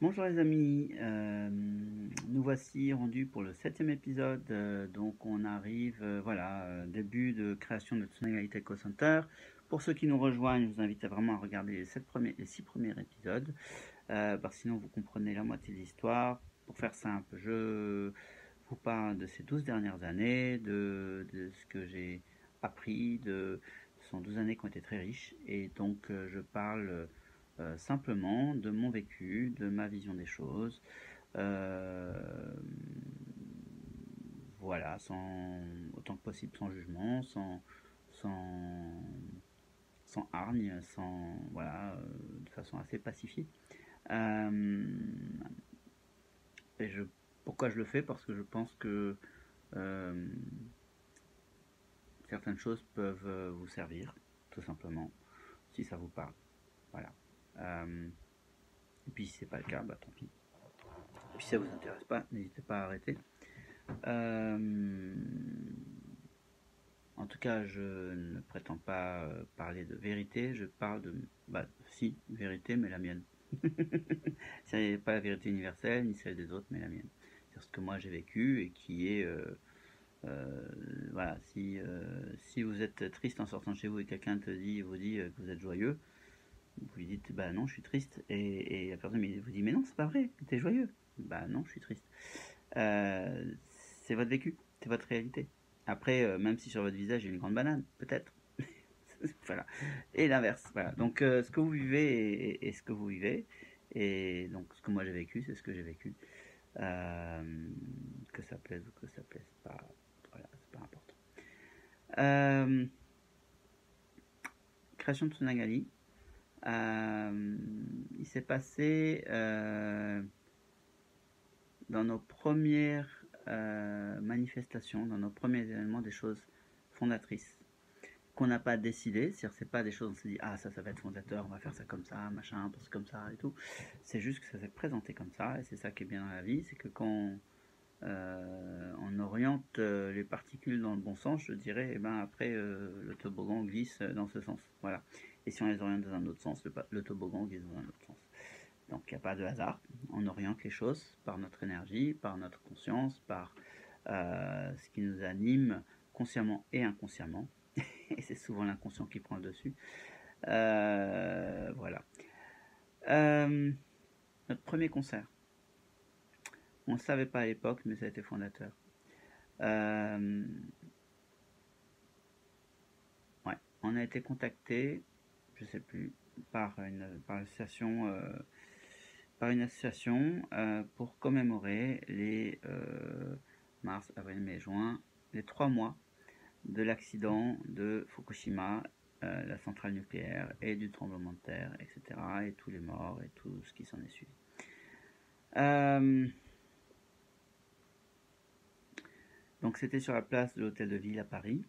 Bonjour les amis, nous voici rendus pour le 7e épisode, donc on arrive, début de création de Tsunagali Eco Center. Pour ceux qui nous rejoignent, je vous invite vraiment à regarder les 6 premiers épisodes, parce que sinon vous comprenez la moitié de l'histoire. Pour faire simple, je vous parle de ces 12 dernières années, de ce que j'ai appris, ce sont 12 années qui ont été très riches, et donc je parle simplement de mon vécu, de ma vision des choses, euh, voilà, autant que possible sans jugement, sans, sans hargne, de façon assez pacifiée. Euh, et pourquoi je le fais? Parce que je pense que euh, certaines choses peuvent vous servir, tout simplement, si ça vous parle. Voilà. Et puis si c'est pas le cas, bah tant pis. Et puis si ça vous intéresse pas, n'hésitez pas à arrêter. Euh, En tout cas, je ne prétends pas parler de vérité, je parle de... Bah, si, vérité, mais la mienne. C'est pas la vérité universelle, ni celle des autres, mais la mienne. C'est ce que moi j'ai vécu et qui est... voilà, si vous êtes triste en sortant de chez vous et quelqu'un vous dit que vous êtes joyeux, vous lui dites, bah non, je suis triste. Et la personne vous dit, mais non, c'est pas vrai, t'es joyeux. Bah non, je suis triste. Euh, c'est votre vécu, c'est votre réalité. Après, même si sur votre visage il y a une grande banane, peut-être. Voilà. Et l'inverse. Voilà. Donc, ce que vous vivez est ce que vous vivez. Et donc, ce que moi j'ai vécu, c'est ce que j'ai vécu. Que ça plaise ou que ça plaise pas, voilà, c'est pas important. Euh, Création de Tsunagali. Il s'est passé dans nos premières manifestations, dans nos premiers événements, des choses fondatrices qu'on n'a pas décidé, c'est-à-dire c'est pas des choses on s'est dit ah ça va être fondateur, on va faire ça comme ça, machin, parce que comme ça et tout. C'est juste que ça s'est présenté comme ça et c'est ça qui est bien dans la vie, c'est que quand on oriente les particules dans le bon sens, je dirais, et ben après le toboggan glisse dans ce sens, voilà. Et si on les oriente dans un autre sens, le toboggan glisse dans un autre sens. Donc il n'y a pas de hasard, on oriente les choses par notre énergie, par notre conscience, par ce qui nous anime consciemment et inconsciemment. Et c'est souvent l'inconscient qui prend le dessus. Voilà. Notre premier concert. On ne savait pas à l'époque, mais ça a été fondateur. Euh, ouais, on a été contacté, je sais plus, par une association pour commémorer les mars, avril, mai, juin, les 3 mois de l'accident de Fukushima, la centrale nucléaire, et du tremblement de terre, etc. Et tous les morts et tout ce qui s'en est suivi. Donc c'était sur la place de l'Hôtel de Ville à Paris.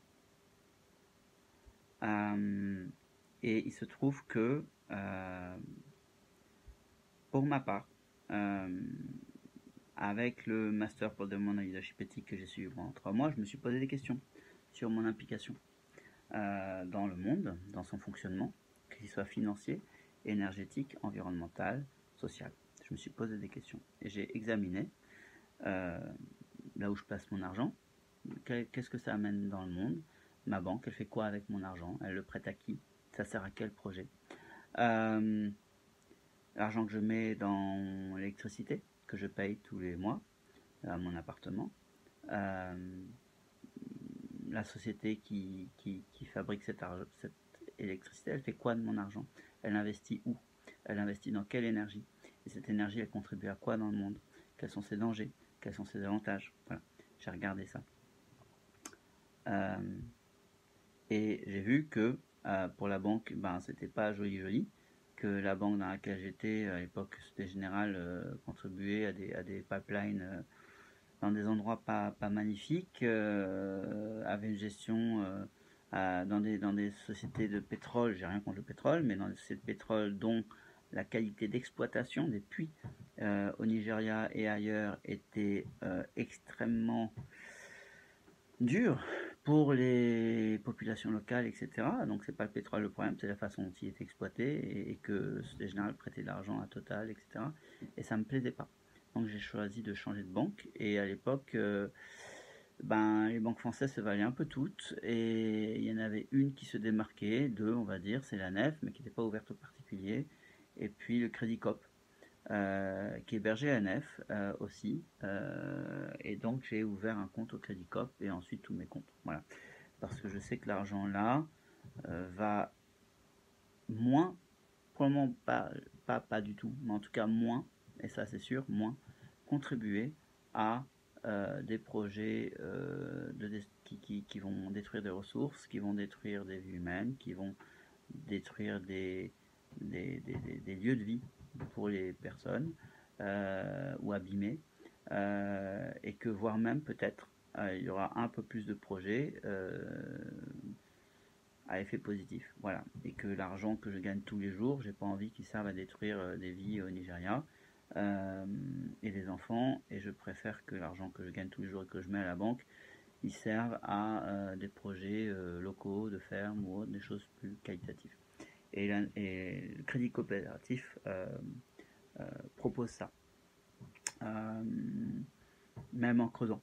Et il se trouve que, pour ma part, avec le master pour le développement de la leadership éthique que j'ai suivi pendant 3 mois, je me suis posé des questions sur mon implication dans le monde, dans son fonctionnement, qu'il soit financier, énergétique, environnemental, social. Je me suis posé des questions et j'ai examiné là où je place mon argent, qu'est-ce que ça amène dans le monde, ma banque, elle fait quoi avec mon argent, elle le prête à qui, ça sert à quel projet, l'argent que je mets dans l'électricité, que je paye tous les mois à mon appartement, la société qui fabrique cette électricité, elle fait quoi de mon argent? Elle investit où? Elle investit dans quelle énergie? Et cette énergie, elle contribue à quoi dans le monde? Quels sont ses dangers? Quels sont ses avantages? Voilà, j'ai regardé ça. Et j'ai vu que pour la banque, ben, c'était pas joli, que la banque dans laquelle j'étais, à l'époque, Société Générale, contribuait à des pipelines dans des endroits pas magnifiques, avait une gestion dans des sociétés de pétrole, j'ai rien contre le pétrole, mais dans des sociétés de pétrole dont la qualité d'exploitation des puits au Nigeria et ailleurs était extrêmement dure pour les populations locales, etc. Donc c'est pas le pétrole le problème, c'est la façon dont il est exploité et que Société Générale prêtait de l'argent à Total, etc. Et ça me plaisait pas. Donc j'ai choisi de changer de banque et à l'époque, ben, les banques françaises se valaient un peu toutes et il y en avait une qui se démarquait, deux on va dire, c'est la Nef, mais qui n'était pas ouverte aux particuliers, et puis le Crédit Coop. Qui est hébergé à Nef aussi. Et donc j'ai ouvert un compte au Crédit Coop et ensuite tous mes comptes. Voilà. Parce que je sais que l'argent là va moins, probablement pas du tout, mais en tout cas moins, et ça c'est sûr, moins, contribuer à des projets qui vont détruire des ressources, qui vont détruire des vies humaines, qui vont détruire des lieux de vie pour les personnes ou abîmer, et que voire même peut-être il y aura un peu plus de projets à effet positif. Voilà. Et que l'argent que je gagne tous les jours, j'ai pas envie qu'il serve à détruire des vies au Nigeria euh, et des enfants. Et je préfère que l'argent que je gagne tous les jours et que je mets à la banque, ils servent à des projets locaux, de ferme ou autre, des choses plus qualitatives. Et le crédit coopératif propose ça. Euh, Même en creusant,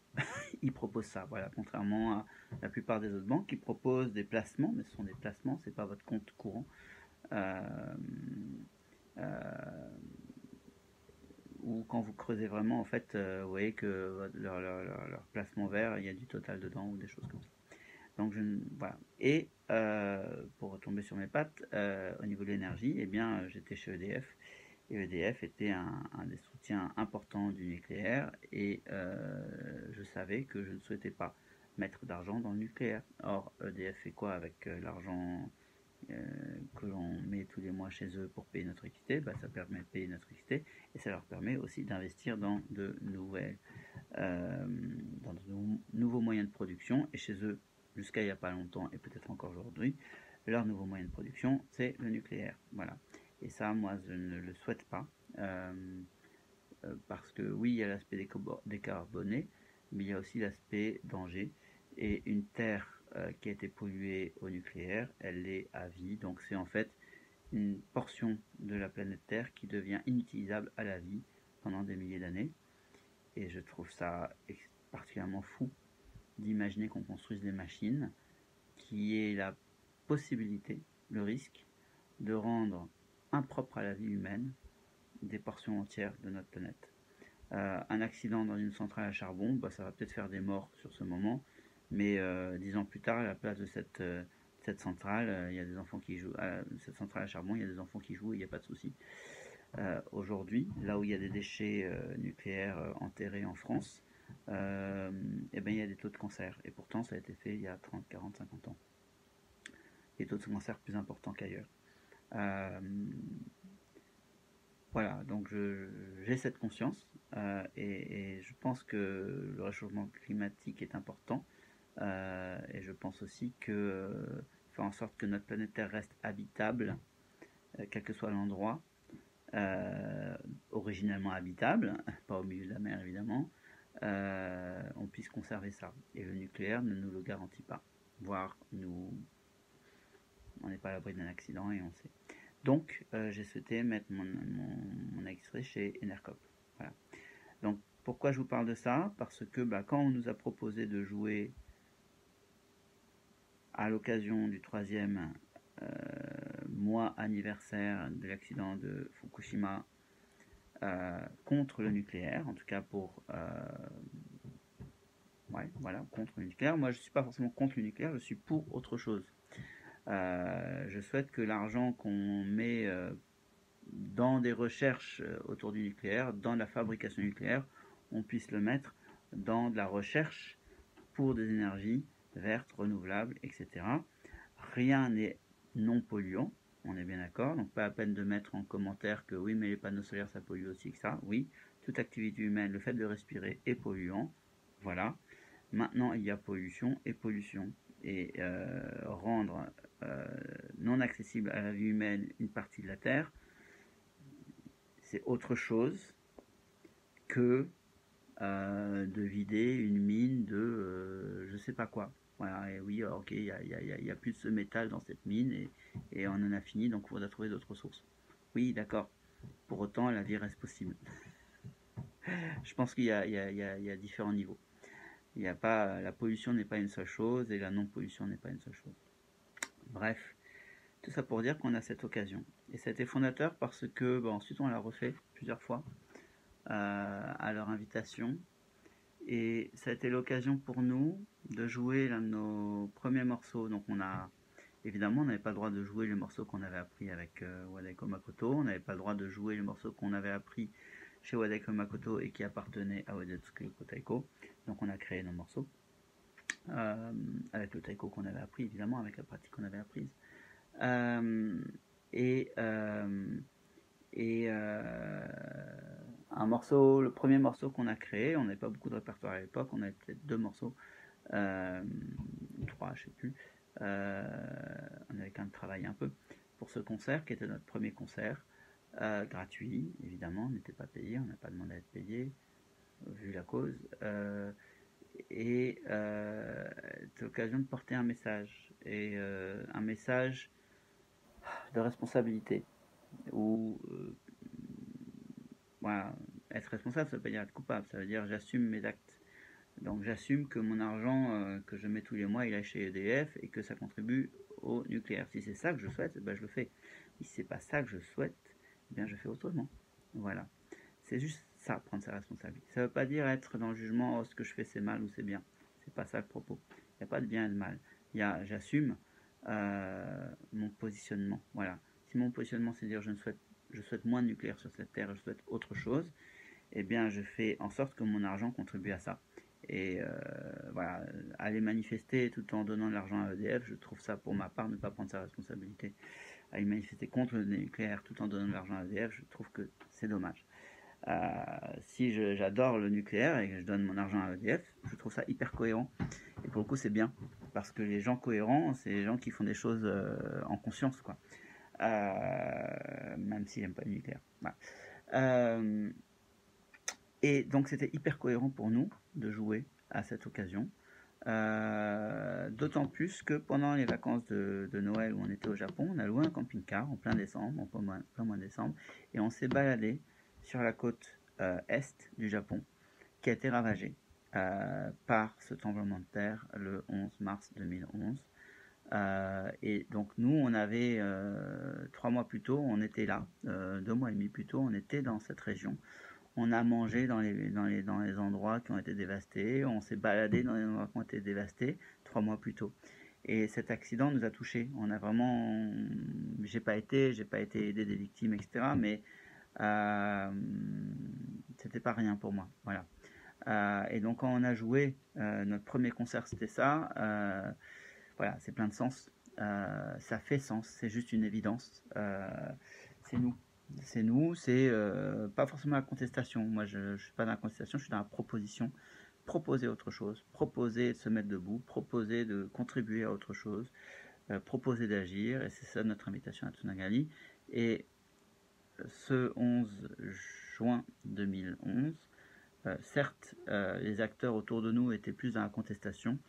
il propose ça. Voilà, contrairement à la plupart des autres banques qui proposent des placements, mais ce sont des placements, c'est pas votre compte courant. Euh, euh, ou quand vous creusez vraiment, en fait, vous voyez que leur placement vert, il y a du Total dedans ou des choses comme ça. Donc voilà. Et pour retomber sur mes pattes, au niveau de l'énergie, eh bien, j'étais chez EDF. Et EDF était un des soutiens importants du nucléaire. Et je savais que je ne souhaitais pas mettre d'argent dans le nucléaire. Or, EDF fait quoi avec l'argent que l'on met tous les mois chez eux pour payer notre électricité? Bah, ça permet de payer notre électricité et ça leur permet aussi d'investir dans dans de nouveaux moyens de production. Et chez eux, jusqu'à il n'y a pas longtemps et peut-être encore aujourd'hui, leur nouveau moyen de production, c'est le nucléaire. Voilà. Et ça, moi, je ne le souhaite pas. Parce que oui, il y a l'aspect décarboné, mais il y a aussi l'aspect danger. Et une terre qui a été polluée au nucléaire, elle est à vie. Donc c'est en fait une portion de la planète Terre qui devient inutilisable à la vie pendant des milliers d'années. Et je trouve ça particulièrement fou d'imaginer qu'on construise des machines qui aient la possibilité, le risque, de rendre impropre à la vie humaine des portions entières de notre planète. Un accident dans une centrale à charbon, bah, ça va peut-être faire des morts sur ce moment, mais 10 ans plus tard, à la place de cette centrale, il y a des enfants qui jouent. À cette centrale à charbon, il y a des enfants qui jouent, il n'y a pas de souci. Aujourd'hui, là où il y a des déchets nucléaires enterrés en France, eh ben, il y a des taux de cancer. Et pourtant, ça a été fait il y a 30, 40, 50 ans. Des taux de cancer plus importants qu'ailleurs. Euh, voilà, donc j'ai cette conscience et je pense que le réchauffement climatique est important. Et je pense aussi que faire en sorte que notre planète Terre reste habitable, quel que soit l'endroit, originellement habitable, pas au milieu de la mer évidemment, on puisse conserver ça. Et le nucléaire ne nous le garantit pas, voire on n'est pas à l'abri d'un accident et on sait. Donc j'ai souhaité mettre mon extrait chez Enercop. Voilà. Donc pourquoi je vous parle de ça? Parce que quand on nous a proposé de jouer à l'occasion du 3e mois anniversaire de l'accident de Fukushima contre le nucléaire, en tout cas voilà, contre le nucléaire. Moi, je ne suis pas forcément contre le nucléaire, je suis pour autre chose. Je souhaite que l'argent qu'on met dans des recherches autour du nucléaire, dans la fabrication nucléaire, on puisse le mettre dans de la recherche pour des énergies vertes, renouvelables, etc. Rien n'est non polluant, on est bien d'accord, donc pas à peine de mettre en commentaire que oui, mais les panneaux solaires ça pollue aussi que ça. Oui, toute activité humaine, le fait de respirer est polluant, voilà. Maintenant, il y a pollution et pollution. Et rendre non accessible à la vie humaine une partie de la Terre, c'est autre chose que de vider une mine de je sais pas quoi. Voilà, et oui, ok, il y a plus de ce métal dans cette mine et on en a fini, donc on va trouver d'autres ressources. Oui, d'accord. Pour autant, la vie reste possible. Je pense qu'il y a différents niveaux. Il y a pas, la pollution n'est pas une seule chose et la non-pollution n'est pas une seule chose. Bref, tout ça pour dire qu'on a cette occasion. Et ça a été fondateur parce que ensuite on l'a refait plusieurs fois à leur invitation. Et ça a été l'occasion pour nous de jouer l'un de nos premiers morceaux. Donc évidemment, on n'avait pas le droit de jouer les morceaux qu'on avait appris avec Wadaiko Makoto. On n'avait pas le droit de jouer les morceaux qu'on avait appris chez Wadaiko Makoto et qui appartenaient à Uetsuki Taiko. Donc on a créé nos morceaux avec le taiko qu'on avait appris, évidemment, avec la pratique qu'on avait apprise. Et un morceau, le premier morceau qu'on a créé, on n'avait pas beaucoup de répertoire à l'époque, on avait peut-être 2 morceaux, 3, je sais plus. On avait quand même travaillé un peu pour ce concert qui était notre premier concert, gratuit, évidemment, on n'était pas payé, on n'a pas demandé à être payé, vu la cause. Et c'est l'occasion de porter un message, et un message de responsabilité, où voilà, être responsable, ça veut pas dire être coupable, ça veut dire j'assume mes actes. Donc j'assume que mon argent que je mets tous les mois, il est chez EDF et que ça contribue au nucléaire. Si c'est ça que je souhaite, ben je le fais. Si c'est pas ça que je souhaite, eh bien je fais autrement. Voilà. C'est juste ça, prendre sa responsabilité. Ça veut pas dire être dans le jugement, oh, ce que je fais c'est mal ou c'est bien. C'est pas ça le propos. Il n'y a pas de bien et de mal. J'assume mon positionnement. Voilà. Si mon positionnement c'est de dire je souhaite moins de nucléaire sur cette terre, je souhaite autre chose, eh bien je fais en sorte que mon argent contribue à ça. Et voilà, aller manifester tout en donnant de l'argent à EDF, je trouve ça pour ma part ne pas prendre sa responsabilité. Aller manifester contre le nucléaire tout en donnant de l'argent à EDF, je trouve que c'est dommage. Si j'adore le nucléaire et que je donne mon argent à EDF, je trouve ça hyper cohérent. Et pour le coup, c'est bien. Parce que les gens cohérents, c'est les gens qui font des choses en conscience, quoi. Même s'ils n'aiment pas le nucléaire. Voilà. Et donc, c'était hyper cohérent pour nous de jouer à cette occasion. D'autant plus que pendant les vacances de Noël où on était au Japon, on a loué un camping-car en plein décembre, en plein mois de décembre, et on s'est baladé sur la côte est du Japon, qui a été ravagée par ce tremblement de terre le 11 mars 2011. Et donc nous, on avait 3 mois plus tôt, on était là, 2 mois et demi plus tôt, on était dans cette région. On a mangé dans les endroits qui ont été dévastés, on s'est baladé dans les endroits qui ont été dévastés 3 mois plus tôt. Et cet accident nous a touchés. On a vraiment, j'ai pas été aidé des victimes, etc. Mais c'était pas rien pour moi. Voilà. Et donc quand on a joué, notre premier concert c'était ça. Voilà, c'est plein de sens. Ça fait sens, c'est juste une évidence. C'est nous. C'est nous, c'est pas forcément la contestation. Moi, je ne suis pas dans la contestation, je suis dans la proposition. Proposer autre chose, proposer de se mettre debout, proposer de contribuer à autre chose, proposer d'agir, et c'est ça notre invitation à Tsunagali. Et ce 11 juin 2011, certes, les acteurs autour de nous étaient plus dans la contestation,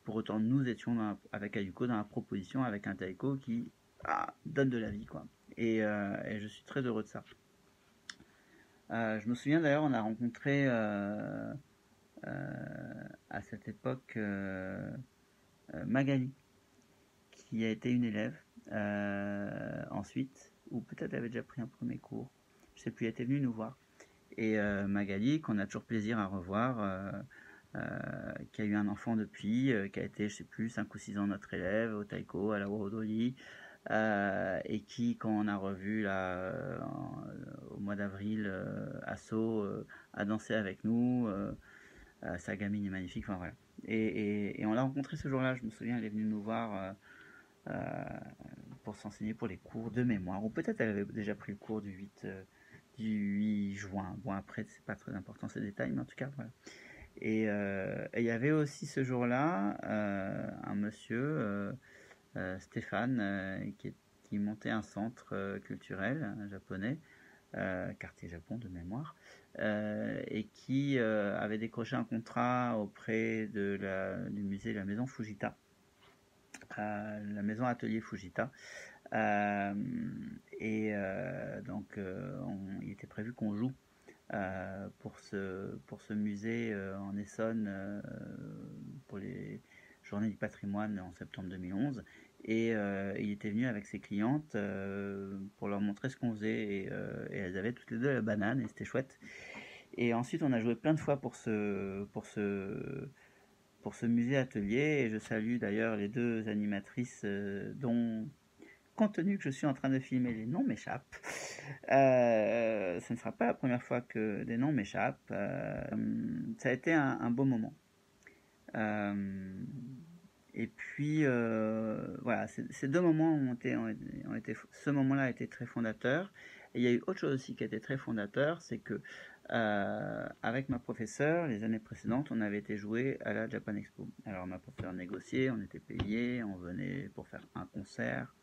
pour autant nous étions avec Ayuko dans la proposition, avec un taiko qui donne de la vie, quoi. Et je suis très heureux de ça. Je me souviens d'ailleurs, on a rencontré à cette époque Magali, qui a été une élève ensuite, ou peut-être elle avait déjà pris un premier cours, je sais plus, elle était venue nous voir. Et Magali, qu'on a toujours plaisir à revoir, qui a eu un enfant depuis, qui a été, je sais plus, 5 ou 6 ans notre élève au taiko, à la Worodoli, et qui, quand on a revu là, au mois d'avril à Sceaux, a dansé avec nous. Sa gamine est magnifique, enfin voilà. Et on l'a rencontrée ce jour-là, je me souviens, elle est venue nous voir pour s'enseigner pour les cours de mémoire, ou peut-être elle avait déjà pris le cours du 8 juin. Bon, après, c'est pas très important ces détails, mais en tout cas, voilà. Et il y avait aussi ce jour-là un monsieur, Stéphane, qui montait un centre culturel japonais, quartier Japon de mémoire, et qui avait décroché un contrat auprès du musée de la maison Fujita, la maison atelier Fujita. Donc il était prévu qu'on joue pour ce musée en Essonne pour les Journées du patrimoine en septembre 2011. Et il était venu avec ses clientes pour leur montrer ce qu'on faisait. Et elles avaient toutes les deux la banane et c'était chouette. Et ensuite, on a joué plein de fois pour ce musée atelier. Et je salue d'ailleurs les deux animatrices dont, compte tenu que je suis en train de filmer, les noms m'échappent. Ce ne sera pas la première fois que des noms m'échappent. Ça a été un beau moment. Et puis, voilà, ces deux moments ce moment-là a été très fondateur. Et il y a eu autre chose aussi qui a été très fondateur, c'est que avec ma professeure, les années précédentes, on avait été jouer à la Japan Expo. Alors ma professeure négociait, on était payé, on venait pour faire un concert.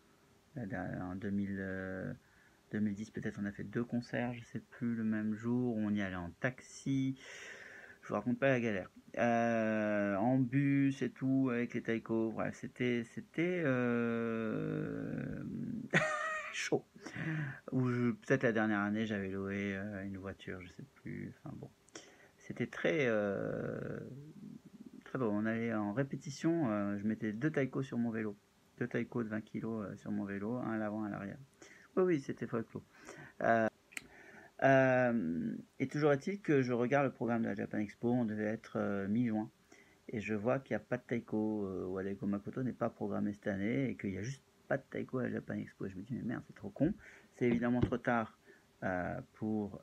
En 2010 peut-être on a fait 2 concerts, je sais plus, le même jour, on y allait en taxi, je vous raconte pas la galère. En bus et tout, avec les taïkos, bref, c'était chaud. Peut-être la dernière année, j'avais loué une voiture, je sais plus, enfin bon. C'était très beau. On allait en répétition, je mettais 2 taïkos sur mon vélo. 2 taïkos de 20 kg sur mon vélo, un à l'avant, un à l'arrière. Oui, oui, c'était folklore. Et toujours est-il que je regarde le programme de la Japan Expo, on devait être mi-juin. Et je vois qu'il n'y a pas de taiko, Wadeko Makoto n'est pas programmé cette année, et qu'il n'y a juste pas de taiko à la Japan Expo. Et je me dis, mais merde, c'est trop con. C'est évidemment trop tard pour...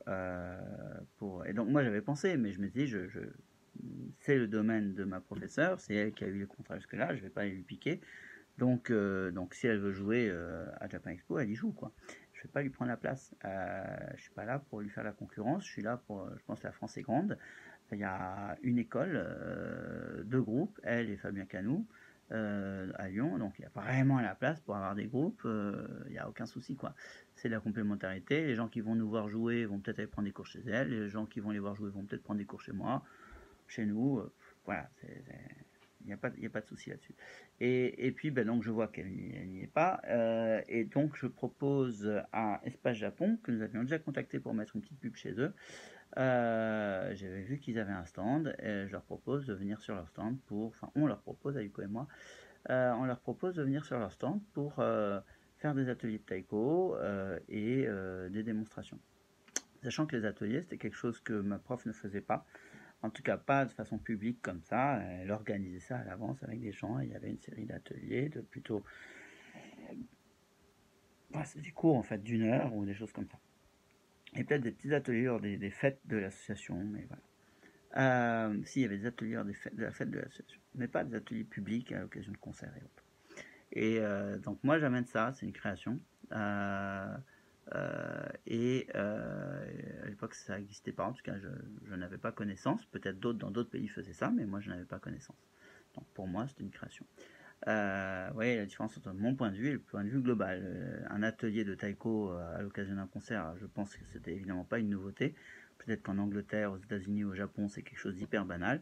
Et donc moi j'avais pensé, mais je me dis, c'est le domaine de ma professeure, c'est elle qui a eu le contrat jusque-là, je ne vais pas aller lui piquer. Donc si elle veut jouer à Japan Expo, elle y joue, quoi. Je ne vais pas lui prendre la place. Je ne suis pas là pour lui faire la concurrence. Je suis là pour, je pense que la France est grande. Il y a une école, 2 groupes, elle et Fabien Canou, à Lyon. Donc il y a vraiment la place pour avoir des groupes. Il n'y a aucun souci, quoi. C'est de la complémentarité. Les gens qui vont nous voir jouer vont peut-être aller prendre des cours chez elle. Les gens qui vont les voir jouer vont peut-être prendre des cours chez moi, chez nous. Voilà, il n'y a pas de souci là-dessus. Et puis, ben, donc, je vois qu'elle n'y est pas. Et donc, je propose à Espace Japon, que nous avions déjà contacté pour mettre une petite pub chez eux. J'avais vu qu'ils avaient un stand. Et je leur propose de venir sur leur stand enfin, on leur propose, Ayuko et moi, on leur propose de venir sur leur stand pour faire des ateliers de taiko et des démonstrations. Sachant que les ateliers, c'était quelque chose que ma prof ne faisait pas. En tout cas, pas de façon publique comme ça. Elle organisait ça à l'avance avec des gens. Il y avait une série d'ateliers, de plutôt. C'est des cours en fait d'1 heure ou des choses comme ça. Et peut-être des petits ateliers lors des fêtes de l'association, mais voilà. S'il y avait des ateliers lors de la fête de l'association, mais pas des ateliers publics à l'occasion de concerts et autres. Et donc moi j'amène ça, c'est une création. À l'époque ça n'existait pas, en tout cas je n'avais pas connaissance. Peut-être d'autres dans d'autres pays faisaient ça, mais moi je n'avais pas connaissance. Donc pour moi c'était une création. Vous voyez la différence entre mon point de vue et le point de vue global. Un atelier de taiko à l'occasion d'un concert, je pense que c'était évidemment pas une nouveauté. Peut-être qu'en Angleterre, aux États-Unis, au Japon, c'est quelque chose d'hyper banal.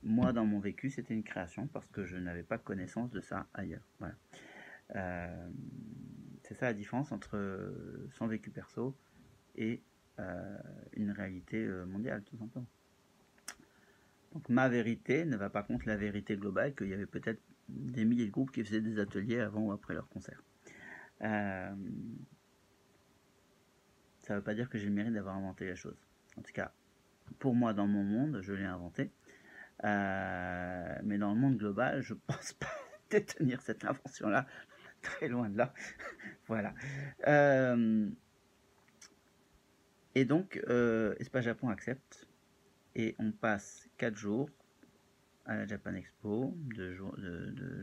Moi, dans mon vécu, c'était une création parce que je n'avais pas connaissance de ça ailleurs. Voilà. C'est ça la différence entre son vécu perso et une réalité mondiale, tout simplement. Donc ma vérité ne va pas contre la vérité globale, qu'il y avait peut-être des milliers de groupes qui faisaient des ateliers avant ou après leur concert. Ça ne veut pas dire que j'ai le mérite d'avoir inventé la chose. En tout cas, pour moi, dans mon monde, je l'ai inventé. Mais dans le monde global, je pense pas détenir cette invention-là. Très loin de là. Voilà. Et donc, Espace Japon accepte. Et on passe 4 jours à la Japan Expo, de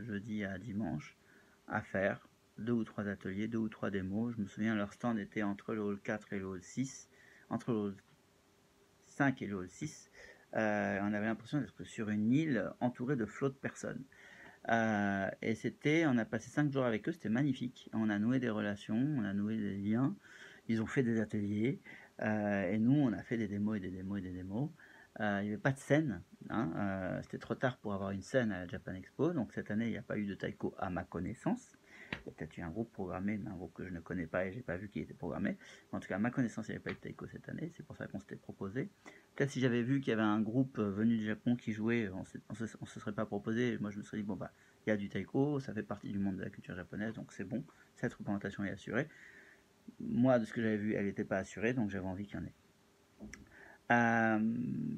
jeudi à dimanche, à faire 2 ou 3 ateliers, 2 ou 3 démos. Je me souviens, leur stand était entre le hall 4 et le hall 6, entre le hall 5 et le hall 6. On avait l'impression d'être sur une île entourée de flots de personnes. Et on a passé 5 jours avec eux, c'était magnifique. On a noué des relations, on a noué des liens. Ils ont fait des ateliers, et nous, on a fait des démos et des démos et des démos. Il n'y avait pas de scène, hein, c'était trop tard pour avoir une scène à la Japan Expo, donc cette année il n'y a pas eu de taiko à ma connaissance. Il y a peut-être eu un groupe programmé, mais un groupe que je ne connais pas et j'ai pas vu qui était programmé. En tout cas, à ma connaissance, il n'y avait pas eu de taiko cette année, c'est pour ça qu'on s'était proposé. Peut-être si j'avais vu qu'il y avait un groupe venu du Japon qui jouait, on se serait pas proposé. Moi, je me serais dit, bon, bah, il y a du taiko, ça fait partie du monde de la culture japonaise, donc c'est bon, cette représentation est assurée. Moi, de ce que j'avais vu, elle n'était pas assurée, donc j'avais envie qu'il y en ait.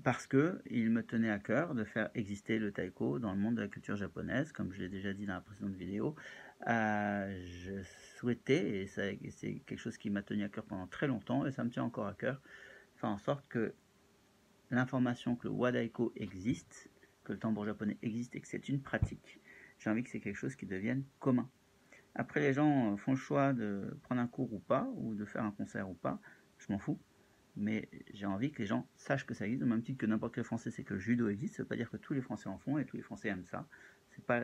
Parce que il me tenait à cœur de faire exister le taiko dans le monde de la culture japonaise, comme je l'ai déjà dit dans la précédente vidéo. Je souhaitais, et c'est quelque chose qui m'a tenu à cœur pendant très longtemps, et ça me tient encore à cœur, faire en sorte que l'information que le wadaiko existe, que le tambour japonais existe et que c'est une pratique, j'ai envie que c'est quelque chose qui devienne commun. Après, les gens font le choix de prendre un cours ou pas, ou de faire un concert ou pas, je m'en fous. Mais j'ai envie que les gens sachent que ça existe, au même titre que n'importe quel Français sait que le judo existe. Ça veut pas dire que tous les Français en font et tous les Français aiment ça. C'est pas,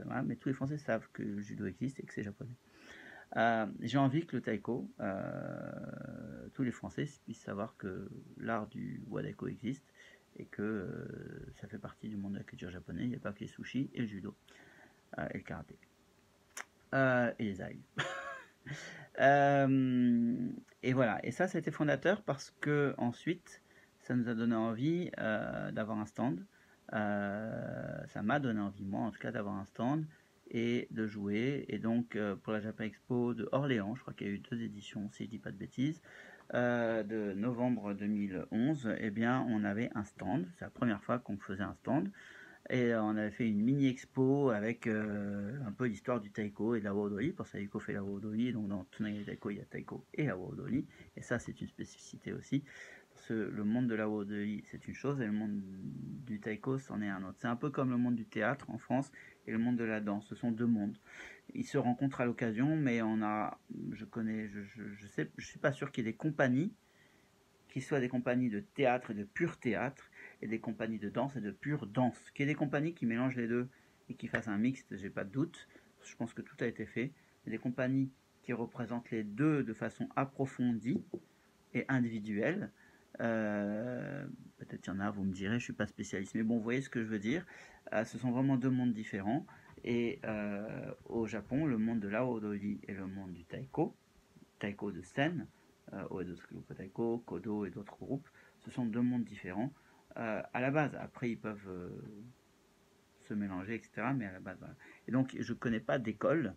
voilà, mais tous les Français savent que le judo existe et que c'est japonais. J'ai envie que le taiko, tous les Français puissent savoir que l'art du wadaiko existe et que ça fait partie du monde de la culture japonaise. Il n'y a pas que les sushis et le judo et le karaté et les ailes. Et voilà, et ça a été fondateur parce que ensuite ça nous a donné envie d'avoir un stand. Ça m'a donné envie, moi en tout cas, d'avoir un stand et de jouer. Et donc pour la Japan Expo de Orléans, je crois qu'il y a eu 2 éditions si je dis pas de bêtises, de novembre 2011, eh bien on avait un stand. C'est la première fois qu'on faisait un stand. Et on avait fait une mini expo avec un peu l'histoire du taiko et de la waodori, parce que Taiko fait la waodori, donc dans Tsunagi Taiko il y a taiko et la waodori, et ça c'est une spécificité aussi, parce que le monde de la waodori c'est une chose et le monde du taiko c'en est un autre. C'est un peu comme le monde du théâtre en France et le monde de la danse, ce sont deux mondes. Ils se rencontrent à l'occasion, mais je suis pas sûr qu'il y ait des compagnies qui soient des compagnies de théâtre et de pur théâtre, et des compagnies de danse et de pure danse. Qu'il y ait des compagnies qui mélangent les deux et qui fassent un mixte, j'ai pas de doute. Je pense que tout a été fait. Il y a des compagnies qui représentent les deux de façon approfondie et individuelle. Peut-être qu'il y en a, vous me direz, je suis pas spécialiste. Mais bon, vous voyez ce que je veux dire. Ce sont vraiment deux mondes différents. Et au Japon, le monde de l'aodori et le monde du taiko, taiko de scène, Oedo Tsukuyoku Taiko, Kodo et d'autres groupes, ce sont deux mondes différents à la base. Après, ils peuvent se mélanger, etc. Mais à la base, voilà. Et donc, je ne connais pas d'école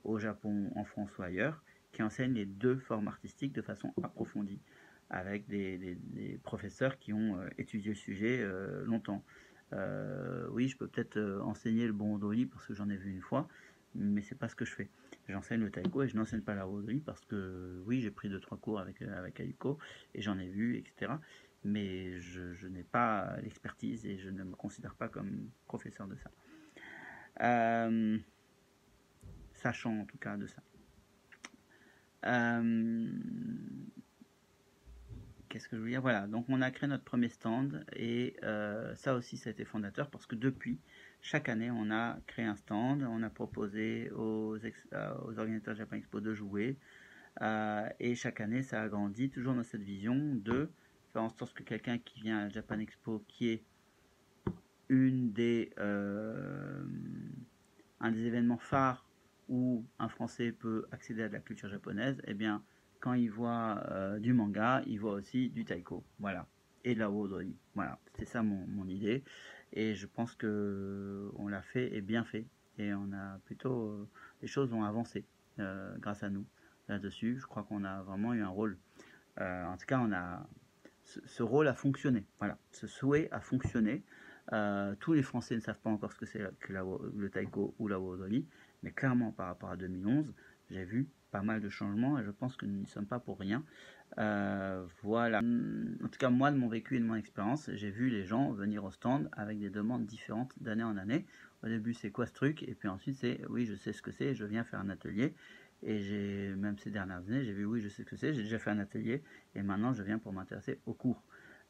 au Japon, en France ou ailleurs qui enseigne les deux formes artistiques de façon approfondie, avec des professeurs qui ont étudié le sujet longtemps. Oui, je peux peut-être enseigner le bon odori parce que j'en ai vu une fois, mais c'est pas ce que je fais. J'enseigne le taiko et je n'enseigne pas la odori parce que oui, j'ai pris 2-3 cours avec Aiko et j'en ai vu, etc. Mais je n'ai pas l'expertise et je ne me considère pas comme professeur de ça. Sachant en tout cas de ça. Qu'est-ce que je veux dire? Voilà, donc on a créé notre premier stand et ça aussi ça a été fondateur parce que depuis, chaque année on a créé un stand, on a proposé aux organisateurs Japan Expo de jouer et chaque année ça a grandi, toujours dans cette vision de faire en sorte que quelqu'un qui vient à Japan Expo, qui est un des événements phares où un Français peut accéder à de la culture japonaise, eh bien quand il voit du manga, il voit aussi du taiko, voilà, et de la waodori, voilà, c'était ça mon idée, et je pense que on l'a fait et bien fait, et on a plutôt, les choses ont avancé grâce à nous là-dessus. Je crois qu'on a vraiment eu un rôle, en tout cas on a ce rôle a fonctionné, voilà, ce souhait a fonctionné. Tous les Français ne savent pas encore ce que c'est que le taiko ou la waodori, mais clairement par rapport à 2011, j'ai vu pas mal de changements et je pense que nous n'y sommes pas pour rien. Voilà. En tout cas, moi, de mon vécu et de mon expérience, j'ai vu les gens venir au stand avec des demandes différentes d'année en année. Au début, c'est quoi ce truc? Et puis ensuite, c'est oui, je sais ce que c'est, je viens faire un atelier. Et j'ai, même ces dernières années, j'ai vu oui, je sais ce que c'est, j'ai déjà fait un atelier et maintenant je viens pour m'intéresser au cours.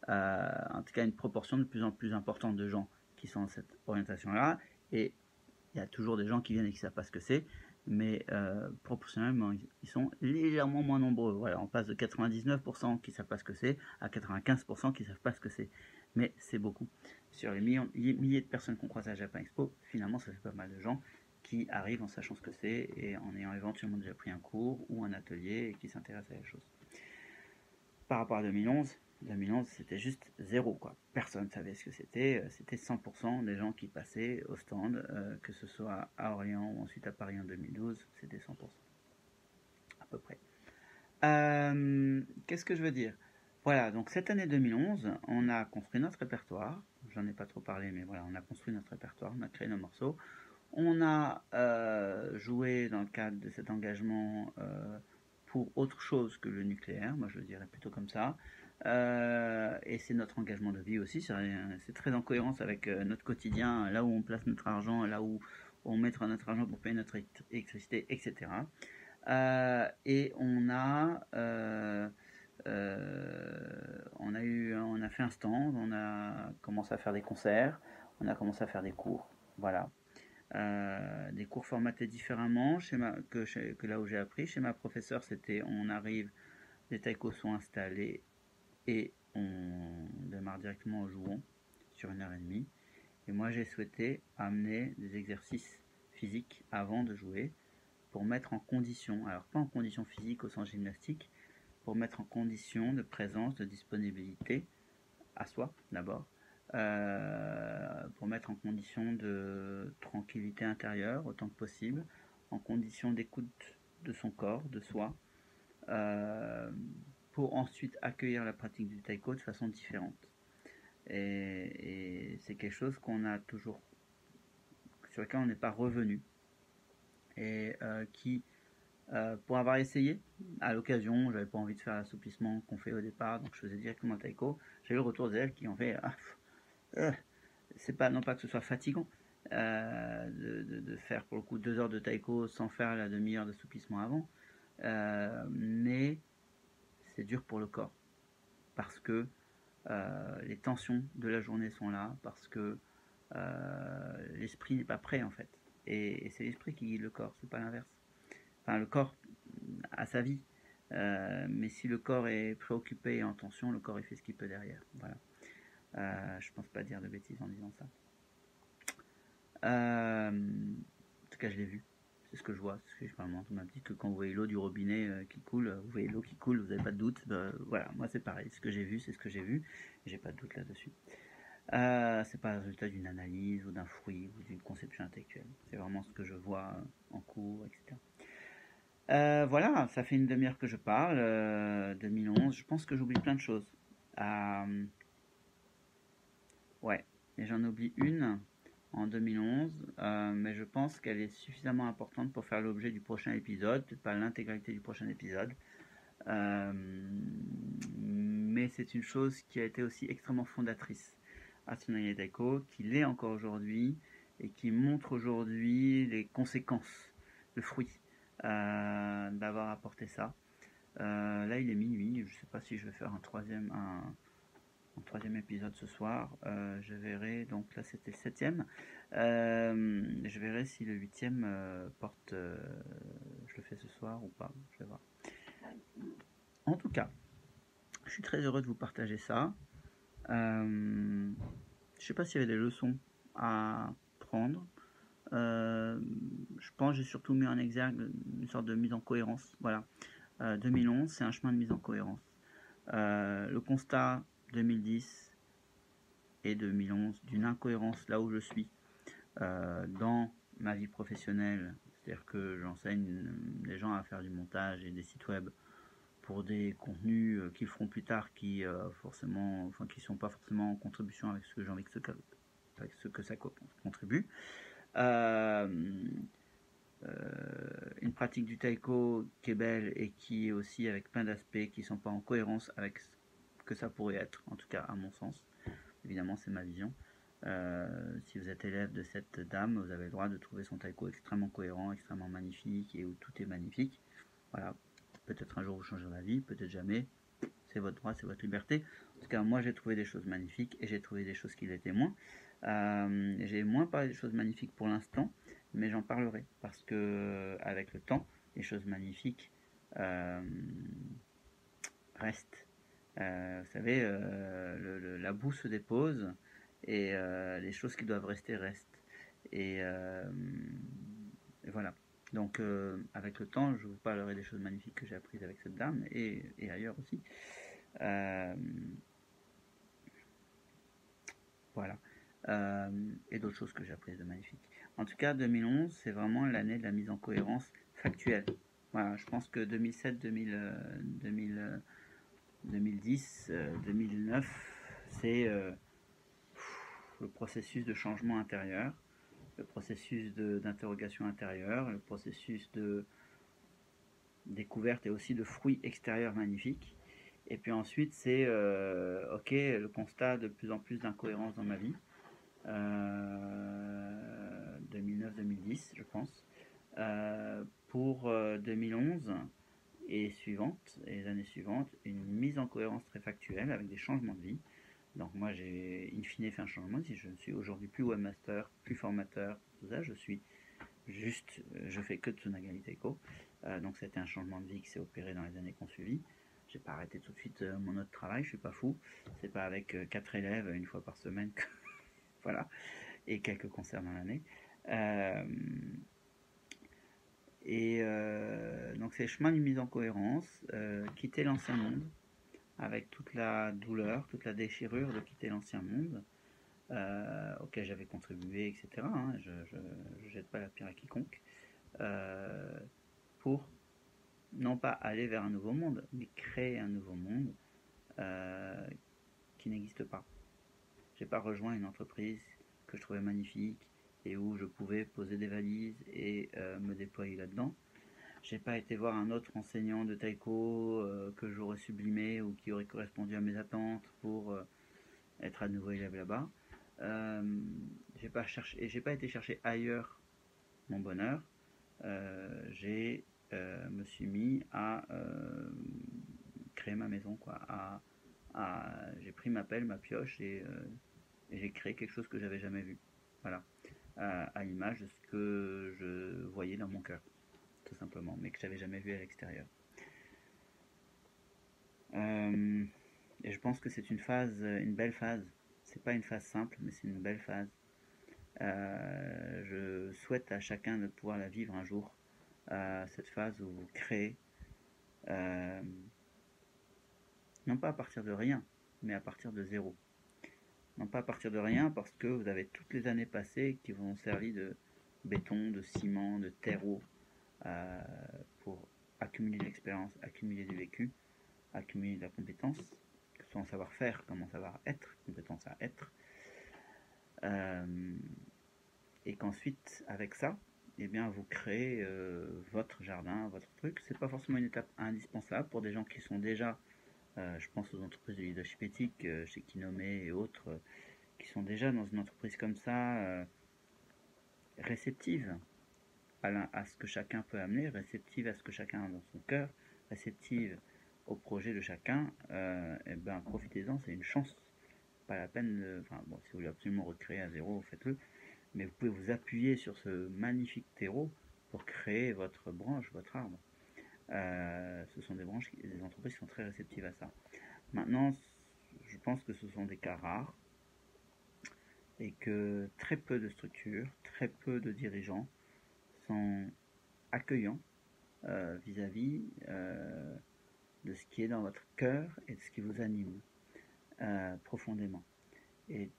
En tout cas, une proportion de plus en plus importante de gens qui sont dans cette orientation-là. Et il y a toujours des gens qui viennent et qui ne savent pas ce que c'est. mais proportionnellement, ils sont légèrement moins nombreux. Voilà, on passe de 99% qui ne savent pas ce que c'est à 95% qui ne savent pas ce que c'est. Mais c'est beaucoup. Sur les milliers de personnes qu'on croise à Japan Expo, finalement, ça fait pas mal de gens qui arrivent en sachant ce que c'est et en ayant éventuellement déjà pris un cours ou un atelier et qui s'intéressent à la chose. Par rapport à 2011, c'était juste zéro, quoi. Personne ne savait ce que c'était. C'était 100% des gens qui passaient au stand, que ce soit à Orléans ou ensuite à Paris en 2012, c'était 100%, à peu près. Qu'est-ce que je veux dire? Voilà, donc cette année 2011, on a construit notre répertoire. J'en ai pas trop parlé, mais voilà, on a construit notre répertoire, on a créé nos morceaux. On a joué dans le cadre de cet engagement pour autre chose que le nucléaire, moi je le dirais plutôt comme ça. Et c'est notre engagement de vie aussi, c'est très en cohérence avec notre quotidien, là où on place notre argent, là où on mettra notre argent pour payer notre électricité, etc. Et on a fait un stand, on a commencé à faire des concerts, on a commencé à faire des cours, voilà. Des cours formatés différemment que là où j'ai appris. Chez ma professeure, c'était on arrive, les taïkos sont installés et on démarre directement au jouon sur 1 heure et demie. Et moi, j'ai souhaité amener des exercices physiques avant de jouer pour mettre en condition, alors pas en condition physique au sens gymnastique, pour mettre en condition de présence, de disponibilité à soi d'abord, pour mettre en condition de tranquillité intérieure autant que possible, en condition d'écoute de son corps, de soi, euh, pour ensuite accueillir la pratique du taïko de façon différente. Et c'est quelque chose qu'on a toujours, sur lequel on n'est pas revenu, et pour avoir essayé, à l'occasion, j'avais pas envie de faire l'assouplissement qu'on fait au départ, donc je faisais directement le taïko. J'ai eu le retour d'elles qui ont fait c'est pas, non pas que ce soit fatigant de faire pour le coup 2 heures de taïko sans faire la demi-heure d'assouplissement avant, mais c'est dur pour le corps parce que les tensions de la journée sont là, parce que l'esprit n'est pas prêt en fait, et c'est l'esprit qui guide le corps, c'est pas l'inverse. Enfin, le corps a sa vie, mais si le corps est préoccupé et en tension, le corps il fait ce qu'il peut derrière. Voilà. Je pense pas dire de bêtises en disant ça. En tout cas, je l'ai vu. C'est ce que je vois. C'est ce que on m'a dit que quand vous voyez l'eau du robinet qui coule, vous voyez l'eau qui coule, vous n'avez pas de doute. Voilà, moi c'est pareil. Ce que j'ai vu, c'est ce que j'ai vu. J'ai pas de doute là-dessus. C'est pas le résultat d'une analyse ou d'un fruit ou d'une conception intellectuelle. C'est vraiment ce que je vois en cours, etc. Voilà, ça fait une demi-heure que je parle. 2011, je pense que j'oublie plein de choses. Ouais, et j'en oublie une en 2011, mais je pense qu'elle est suffisamment importante pour faire l'objet du prochain épisode, peut-être pas l'intégralité du prochain épisode, mais c'est une chose qui a été aussi extrêmement fondatrice à Tsunaye Daiko, qui l'est encore aujourd'hui et qui montre aujourd'hui les conséquences, le fruit d'avoir apporté ça. Là, il est minuit, je ne sais pas si je vais faire un troisième épisode ce soir. Je verrai, donc là c'était le 7e. Je verrai si le 8e porte. Je le fais ce soir ou pas. Je vais voir. En tout cas, je suis très heureux de vous partager ça. Je sais pas s'il y avait des leçons à prendre. Je pense que j'ai surtout mis en exergue une sorte de mise en cohérence. Voilà. 2011, c'est un chemin de mise en cohérence. Le constat 2010 et 2011 d'une incohérence là où je suis dans ma vie professionnelle, c'est-à-dire que j'enseigne les gens à faire du montage et des sites web pour des contenus qu'ils feront plus tard qui qui sont pas forcément en contribution avec ce que j'ai envie avec ce que ça contribue. Une pratique du taiko qui est belle et qui est aussi avec plein d'aspects qui sont pas en cohérence avec ce que ça pourrait être, en tout cas à mon sens. Évidemment, c'est ma vision. Si vous êtes élève de cette dame, vous avez le droit de trouver son taiko extrêmement cohérent, extrêmement magnifique et où tout est magnifique. Voilà. Peut-être un jour vous changerez d'avis, peut-être jamais. C'est votre droit, c'est votre liberté. En tout cas, moi j'ai trouvé des choses magnifiques et j'ai trouvé des choses qui l'étaient moins. J'ai moins parlé des choses magnifiques pour l'instant, mais j'en parlerai parce que avec le temps, les choses magnifiques euh, restent. Vous savez, la boue se dépose et les choses qui doivent rester restent. Et voilà. Donc, avec le temps, je vous parlerai des choses magnifiques que j'ai apprises avec cette dame et ailleurs aussi. Euh, voilà. Et d'autres choses que j'ai apprises de magnifiques. En tout cas, 2011, c'est vraiment l'année de la mise en cohérence factuelle. Voilà, je pense que 2007, 2010, 2009, c'est le processus de changement intérieur, le processus d'interrogation intérieure, le processus de découverte et aussi de fruits extérieurs magnifiques. Et puis ensuite, c'est ok, le constat de plus en plus d'incohérence dans ma vie. 2009-2010, je pense. Pour 2011 et suivantes, et les années suivantes, une mise en cohérence très factuelle avec des changements de vie. Donc moi j'ai in fine fait un changement, si je ne suis aujourd'hui plus webmaster, plus formateur, tout ça, je suis juste, je fais que Tsunagali Teiko. Donc c'était un changement de vie qui s'est opéré dans les années qui ont suivi. J'ai pas arrêté tout de suite mon autre travail, je suis pas fou. C'est pas avec 4 élèves une fois par semaine que voilà, et quelques concerts dans l'année. Euh, donc c'est le chemin d'une mise en cohérence, quitter l'ancien monde, avec toute la douleur, toute la déchirure de quitter l'ancien monde, auquel j'avais contribué, etc. Hein, je ne jette pas la pierre à quiconque, euh, pour non pas aller vers un nouveau monde, mais créer un nouveau monde euh, qui n'existe pas. J'ai pas rejoint une entreprise que je trouvais magnifique et où je pouvais poser des valises et me déployer là-dedans. J'ai pas été voir un autre enseignant de taïko que j'aurais sublimé ou qui aurait correspondu à mes attentes pour être à nouveau élève là-bas. J'ai pas cherché, et j'ai pas été chercher ailleurs mon bonheur. Me suis mis à créer ma maison, quoi. J'ai pris ma pelle, ma pioche et j'ai créé quelque chose que j'avais jamais vu. Voilà, à l'image de ce que je voyais dans mon cœur, tout simplement, mais que j'avais jamais vu à l'extérieur. Euh, et je pense que c'est une phase, une belle phase. C'est pas une phase simple, mais c'est une belle phase. Je souhaite à chacun de pouvoir la vivre un jour, cette phase où vous créez, euh, non pas à partir de rien, mais à partir de zéro. Non pas à partir de rien parce que vous avez toutes les années passées qui vous ont servi de béton, de ciment, de terreau euh, pour accumuler de l'expérience, accumuler du vécu, accumuler de la compétence, que ce soit en savoir-faire comme en savoir-être, compétence à être. Euh, et qu'ensuite, avec ça, eh bien, vous créez votre jardin, votre truc. C'est pas forcément une étape indispensable pour des gens qui sont déjà, je pense aux entreprises de leadership éthique, chez Kinome et autres, qui sont déjà dans une entreprise comme ça, réceptive à ce que chacun peut amener, réceptive à ce que chacun a dans son cœur, réceptive au projet de chacun, et ben profitez-en, c'est une chance. Pas la peine de. Enfin bon, si vous voulez absolument recréer à zéro, faites-le. Mais vous pouvez vous appuyer sur ce magnifique terreau pour créer votre branche, votre arbre. Ce sont des branches, des entreprises qui sont très réceptives à ça. Maintenant, je pense que ce sont des cas rares et que très peu de structures, très peu de dirigeants sont accueillants vis-à-vis de ce qui est dans votre cœur et de ce qui vous anime profondément. Et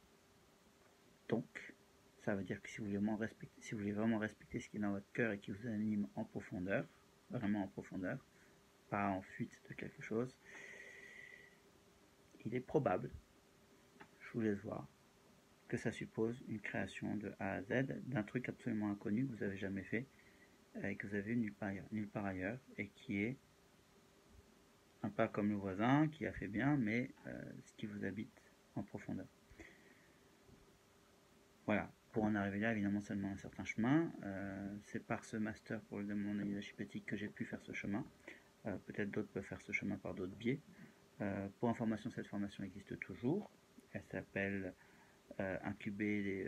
donc, ça veut dire que si vous voulez vraiment respecter ce qui est dans votre cœur et qui vous anime en profondeur, vraiment en profondeur, pas en fuite de quelque chose, il est probable, je vous laisse voir, que ça suppose une création de A à Z d'un truc absolument inconnu que vous n'avez jamais fait et que vous avez vu nulle part ailleurs et qui est un pas comme le voisin qui a fait bien, mais ce qui vous habite en profondeur. Voilà. Pour en arriver là, évidemment, ça demande un certain chemin. C'est par ce master pour le développement de leadership éthique que j'ai pu faire ce chemin. Peut-être d'autres peuvent faire ce chemin par d'autres biais. Pour information, cette formation existe toujours. Elle s'appelle incuber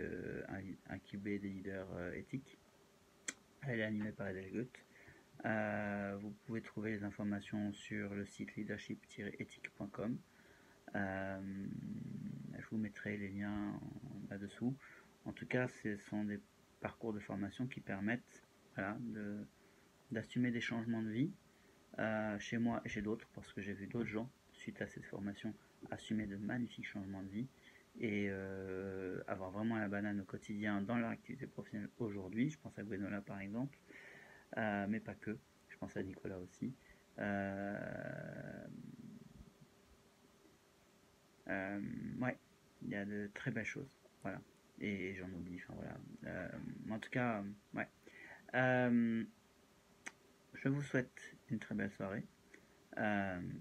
des leaders éthiques. Elle est animée par Edelgut. Vous pouvez trouver les informations sur le site leadership-ethique.com. Je vous mettrai les liens là-dessous. En tout cas, ce sont des parcours de formation qui permettent, voilà, d'assumer des changements de vie chez moi et chez d'autres, parce que j'ai vu d'autres gens, suite à cette formation, assumer de magnifiques changements de vie et avoir vraiment la banane au quotidien dans leur activité professionnelle aujourd'hui. Je pense à Gwenola par exemple, mais pas que. Je pense à Nicolas aussi. Ouais, il y a de très belles choses. Voilà. Et j'en oublie, enfin voilà. En tout cas, ouais. Euh, je vous souhaite une très belle soirée,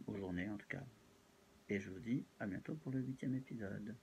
aux journées en tout cas. Et je vous dis à bientôt pour le 8e épisode.